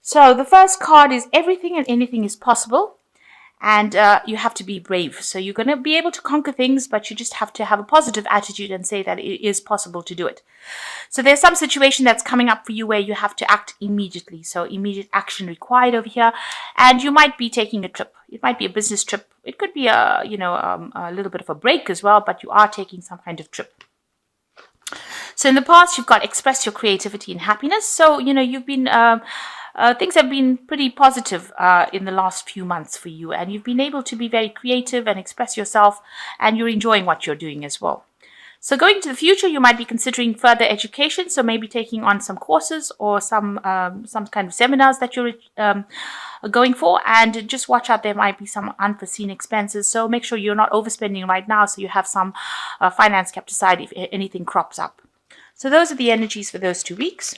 So the first card is everything and anything is possible. And you have to be brave. So you're going to be able to conquer things, but you just have to have a positive attitude and say that it is possible to do it. So there's some situation that's coming up for you where you have to act immediately. So immediate action required over here. And you might be taking a trip. It might be a business trip. It could be a little bit of a break as well, but you are taking some kind of trip. So in the past, you've got express your creativity and happiness. So, you've been... things have been pretty positive in the last few months for you, and you've been able to be very creative and express yourself, and you're enjoying what you're doing as well. So going to the future, you might be considering further education, so maybe taking on some courses or some kind of seminars that you're going for, and just watch out, there might be some unforeseen expenses, so make sure you're not overspending right now, so you have some finance kept aside if anything crops up. So those are the energies for those 2 weeks.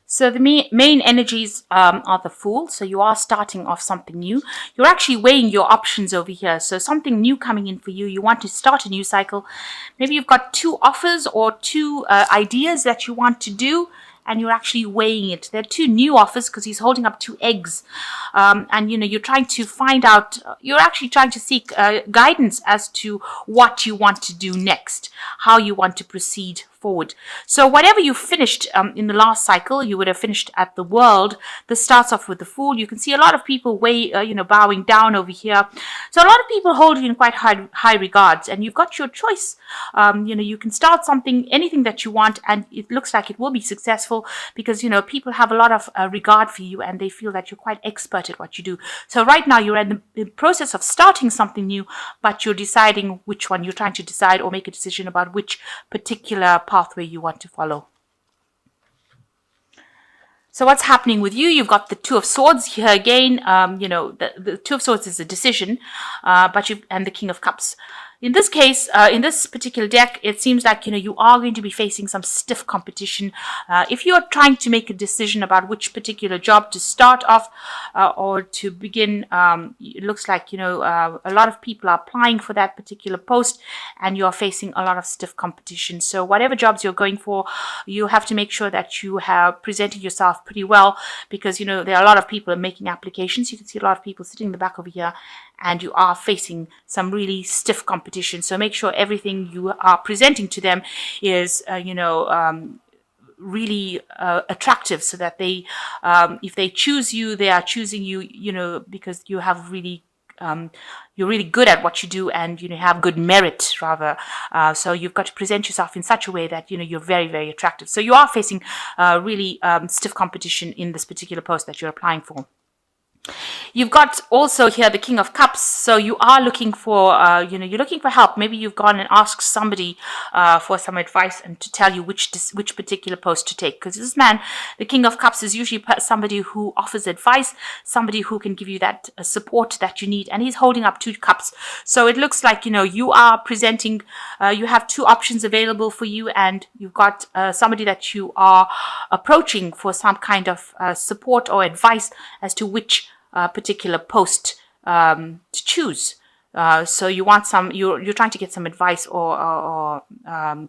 So the main energies are the Fool. So you are starting off something new. You're actually weighing your options over here. So something new coming in for you. You want to start a new cycle. Maybe you've got 2 offers or 2 ideas that you want to do, and you're actually weighing it. There are 2 new offers because he's holding up 2 eggs. And, you're trying to find out, you're actually trying to seek guidance as to what you want to do next, how you want to proceed forward. So whatever you finished in the last cycle, you would have finished at the World. This starts off with the Fool. You can see a lot of people bowing down over here. So a lot of people hold you in quite high regards, and you've got your choice. You can start something, anything that you want, and it looks like it will be successful because, people have a lot of regard for you, and they feel that you're quite expert at what you do. So right now you're in the process of starting something new, but you're deciding which one. You're trying to decide or make a decision about which particular pathway you want to follow. So what's happening with you? You've got the 2 of Swords here again. The 2 of Swords is a decision, and the King of Cups. In this case, in this particular deck, it seems like, you are going to be facing some stiff competition. If you're trying to make a decision about which particular job to start off or to begin, it looks like, a lot of people are applying for that particular post, and you're facing a lot of stiff competition. So whatever jobs you're going for, you have to make sure that you have presented yourself pretty well, because, there are a lot of people making applications. You can see a lot of people sitting in the back over here, and you are facing some really stiff competition. So make sure everything you are presenting to them is, really attractive, so that they, if they choose you, they are choosing you, because you have really, you're really good at what you do, and, have good merit, rather. So you've got to present yourself in such a way that, you're very, very attractive. So you are facing really stiff competition in this particular post that you're applying for. You've got also here the King of Cups. So you are looking for, you're looking for help. Maybe you've gone and asked somebody for some advice and to tell you which particular post to take. Because this man, the King of Cups, is usually somebody who offers advice, somebody who can give you that support that you need. And he's holding up 2 cups. So it looks like, you are presenting, you have 2 options available for you, and you've got somebody that you are approaching for some kind of support or advice as to which particular post to choose. So you want you're trying to get some advice or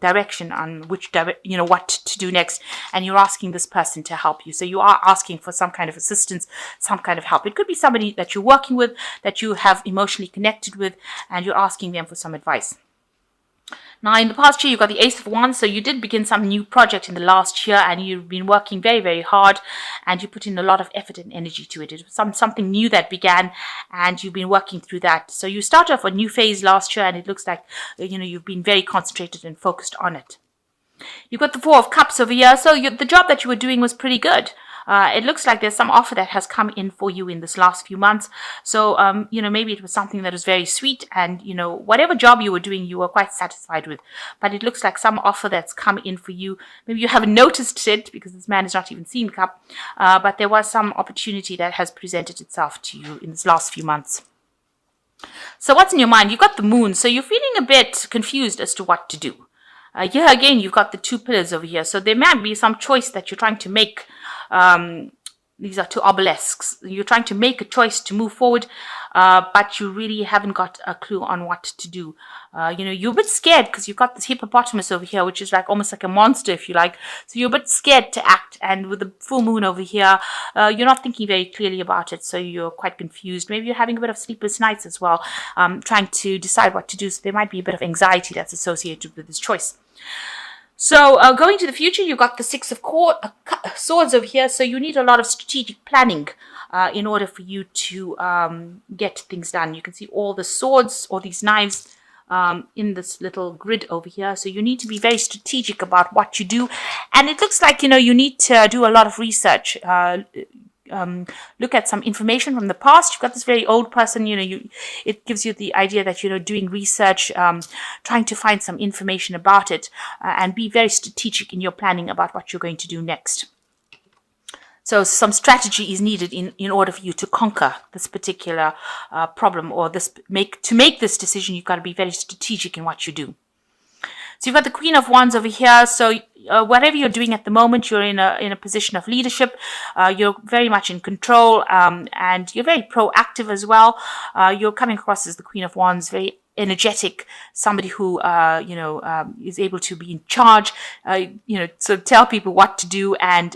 direction on what to do next, and you're asking this person to help you. So you are asking for some kind of assistance, some kind of help. It could be somebody that you're working with, that you have emotionally connected with, and you're asking them for some advice. Now, in the past year, you've got the Ace of Wands, so you did begin some new project in the last year, and you've been working very, very hard, and you put in a lot of effort and energy to it. It was something new that began, and you've been working through that. So you started off a new phase last year, and it looks like, you've been very concentrated and focused on it. You've got the 4 of Cups over here, so the job that you were doing was pretty good. It looks like there's some offer that has come in for you in this last few months. So, maybe it was something that was very sweet, and, whatever job you were doing, you were quite satisfied with. But it looks like some offer that's come in for you. Maybe you haven't noticed it because this man has not even seen the cup. But there was some opportunity that has presented itself to you in this last few months. So what's in your mind? You've got the Moon. So you're feeling a bit confused as to what to do. Here again, you've got the 2 pillars over here. So there might be some choice that you're trying to make. These are 2 obelisks. You're trying to make a choice to move forward. but you really haven't got a clue on what to do. You're a bit scared because you've got this hippopotamus over here, which is like almost like a monster, if you like. So you're a bit scared to act. And with the full moon over here, you're not thinking very clearly about it. So you're quite confused. Maybe you're having a bit of sleepless nights as well, trying to decide what to do. So there might be a bit of anxiety that's associated with this choice. So going to the future, you've got the Six of Swords over here. So you need a lot of strategic planning in order for you to get things done. You can see all the swords or these knives in this little grid over here. So you need to be very strategic about what you do. And it looks like, you need to do a lot of research. Look at some information from the past. You've got this very old person, it gives you the idea that, doing research, trying to find some information about it, and be very strategic in your planning about what you're going to do next. So some strategy is needed in order for you to conquer this particular problem, or to make this decision. You've got to be very strategic in what you do. So you've got the Queen of Wands over here. So whatever you're doing at the moment, you're in a position of leadership. You're very much in control, and you're very proactive as well. You're coming across as the Queen of Wands, very energetic, somebody who is able to be in charge, so tell people what to do, and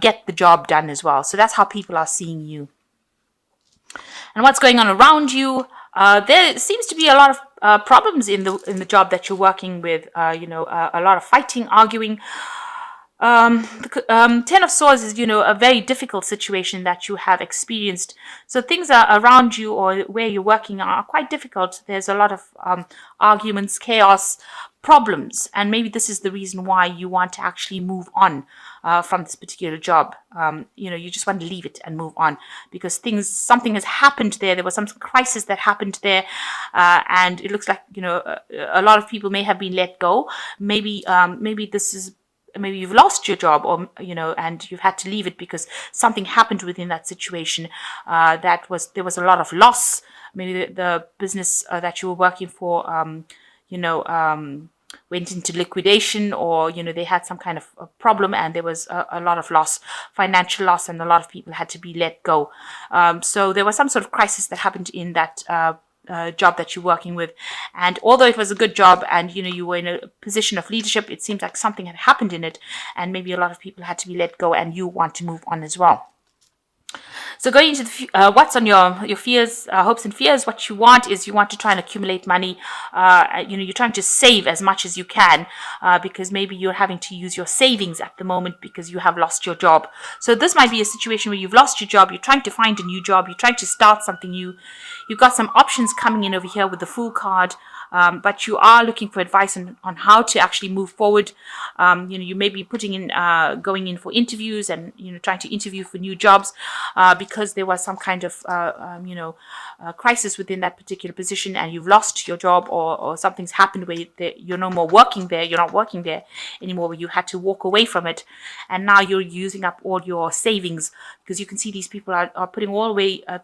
get the job done as well. So that's how people are seeing you. And what's going on around you? There seems to be a lot of problems in the job that you're working with. A lot of fighting, arguing. Ten of Swords is, a very difficult situation that you have experienced. So things are around you or where you're working are quite difficult. There's a lot of arguments, chaos, problems, and maybe this is the reason why you want to actually move on from this particular job. You just want to leave it and move on because something has happened there. There was some crisis that happened there, and it looks like a lot of people may have been let go. Maybe you've lost your job, or and you've had to leave it because something happened within that situation. There was a lot of loss. Maybe the business that you were working for, went into liquidation, or they had some kind of a problem, and there was a lot of loss, financial loss, and a lot of people had to be let go. So there was some sort of crisis that happened in that job that you're working with, and although it was a good job and you were in a position of leadership, it seems like something had happened in it, and maybe a lot of people had to be let go, and you want to move on as well. So going into what's on your fears, hopes and fears, what you want to try and accumulate money. You're trying to save as much as you can because maybe you're having to use your savings at the moment because you have lost your job. So this might be a situation where you've lost your job, you're trying to find a new job, you're trying to start something new. You've got some options coming in over here with the Fool card. But you are looking for advice on how to actually move forward. You may be going in for interviews and trying to interview for new jobs because there was some kind of crisis within that particular position, and you've lost your job, or something's happened where you're no more working there. You're not working there anymore, where you had to walk away from it, and now you're using up all your savings, because you can see these people are putting all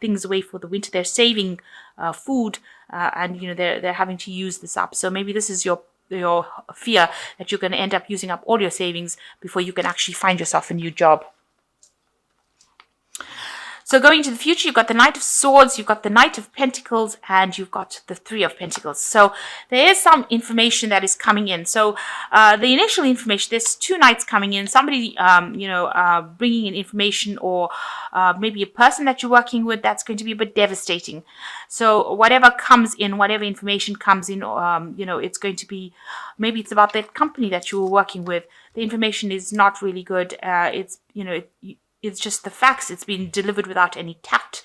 things away for the winter. They're saving food, and they're having to use this up. So maybe this is your fear that you're going to end up using up all your savings before you can actually find yourself a new job. So going into the future, you've got the Knight of Swords, you've got the Knight of Pentacles, and you've got the Three of Pentacles. So there is some information that is coming in. So the initial information, there's two knights coming in, somebody, bringing in information, or maybe a person that you're working with that's going to be a bit devastating. So whatever comes in, whatever information comes in, it's going to be, maybe it's about that company that you were working with. The information is not really good. It's just the facts. It's been delivered without any tact,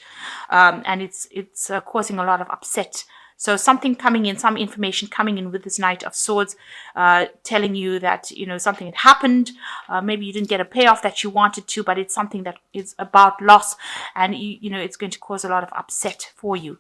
and it's causing a lot of upset. So something coming in, some information coming in with this Knight of Swords, telling you that something had happened. Maybe you didn't get a payoff that you wanted to, but it's something that is about loss, and it's going to cause a lot of upset for you.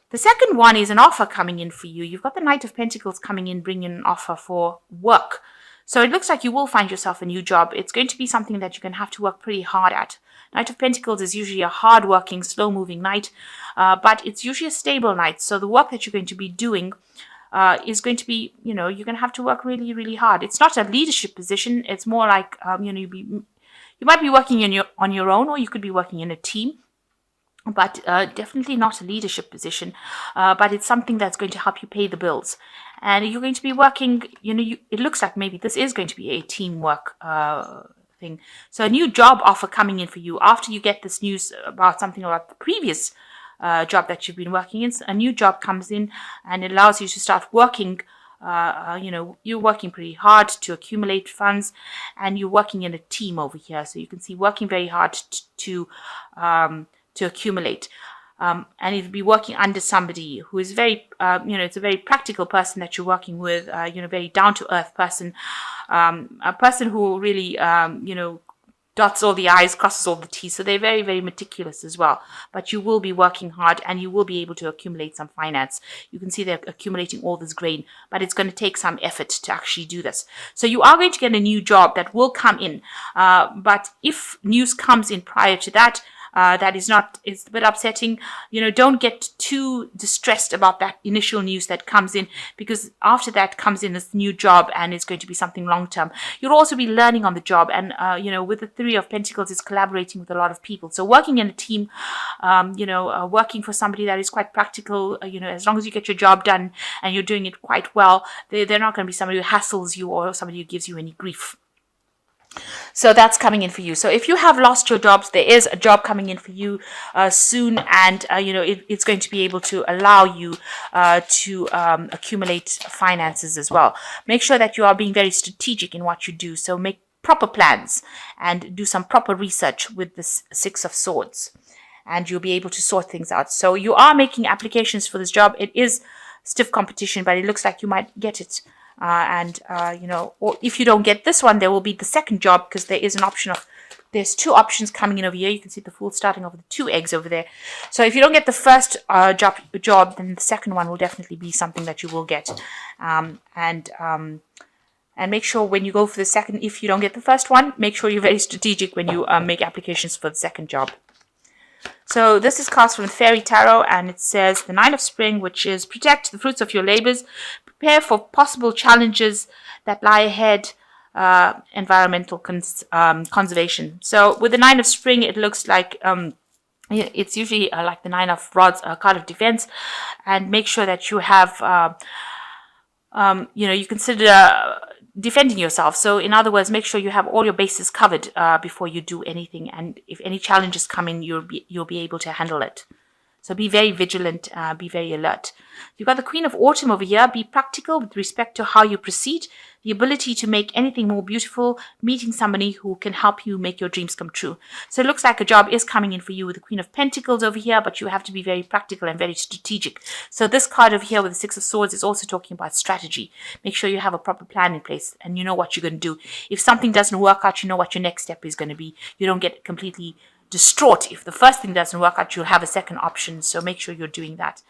The second one is an offer coming in for you. You've got the Knight of Pentacles coming in, bringing an offer for work. So it looks like you will find yourself a new job. It's going to be something that you're going to have to work pretty hard at. Knight of Pentacles is usually a hard-working, slow-moving knight, but it's usually a stable knight. So the work that you're going to be doing is going to be, you're going to have to work really, really hard. It's not a leadership position. It's more like, you might be working on your own, or you could be working in a team. but definitely not a leadership position, but it's something that's going to help you pay the bills. And you're going to be working, it looks like maybe this is going to be a teamwork thing. So a new job offer coming in for you after you get this news about something about the previous job that you've been working in. A new job comes in and it allows you to start working. You're working pretty hard to accumulate funds, and you're working in a team over here. So you can see working very hard to accumulate. And it'll be working under somebody who is very, it's a very practical person that you're working with, very down to earth person, a person who really, dots all the I's, crosses all the T's. So they're very, very meticulous as well. But you will be working hard and you will be able to accumulate some finance. You can see they're accumulating all this grain, but it's going to take some effort to actually do this. So you are going to get a new job that will come in. But if news comes in prior to that, it's a bit upsetting. Don't get too distressed about that initial news that comes in, because after that comes in this new job and it's going to be something long term. You'll also be learning on the job. And, with the Three of Pentacles, it's collaborating with a lot of people. So working in a team, working for somebody that is quite practical, as long as you get your job done and you're doing it quite well, they're not going to be somebody who hassles you or somebody who gives you any grief. So that's coming in for you. So if you have lost your jobs, there is a job coming in for you soon, and it's going to be able to allow you to accumulate finances as well. Make sure that you are being very strategic in what you do. So make proper plans and do some proper research with the Six of Swords, and you'll be able to sort things out. So you are making applications for this job. It is stiff competition, but it looks like you might get it. Or if you don't get this one, there will be the second job, because there is there's two options coming in over here. You can see the Fool starting over the 2 eggs over there. So if you don't get the first job, then the second one will definitely be something that you will get. And make sure when you go for the second, if you don't get the first one, make sure you're very strategic when you make applications for the second job. So this is cast from the Fairy Tarot, and it says the Nine of Spring, which is protect the fruits of your labors, prepare for possible challenges that lie ahead, environmental conservation. So with the Nine of Spring, it looks like it's usually like the Nine of Rods, a card of defense, and make sure that you have, you consider defending yourself. So in other words, make sure you have all your bases covered before you do anything. And if any challenges come in, you'll be able to handle it. So be very vigilant, be very alert. You've got the Queen of Autumn over here. Be practical with respect to how you proceed. The ability to make anything more beautiful, meeting somebody who can help you make your dreams come true. So it looks like a job is coming in for you with the Queen of Pentacles over here, but you have to be very practical and very strategic. So this card over here with the Six of Swords is also talking about strategy. Make sure you have a proper plan in place and you know what you're going to do. If something doesn't work out, you know what your next step is going to be. You don't get completely distraught. If the first thing doesn't work out, you'll have a second option. So make sure you're doing that.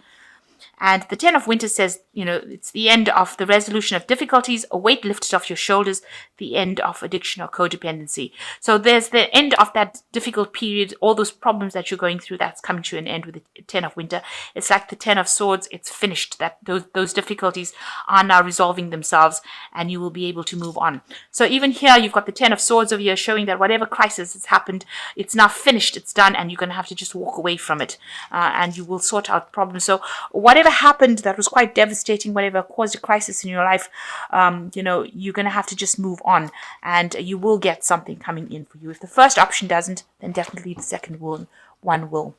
And the Ten of Winter says, it's the end of the resolution of difficulties, a weight lifted off your shoulders, the end of addiction or codependency. So there's the end of that difficult period, all those problems that you're going through, that's coming to an end with the Ten of Winter. It's like the Ten of Swords, it's finished. That those difficulties are now resolving themselves, and you will be able to move on. So even here, you've got the Ten of Swords over here showing that whatever crisis has happened, it's now finished, it's done, and you're going to have to just walk away from it, and you will sort out problems. So whatever happened that was quite devastating, whatever caused a crisis in your life, you're going to have to just move on, and you will get something coming in for you. If the first option doesn't, then definitely the second one will.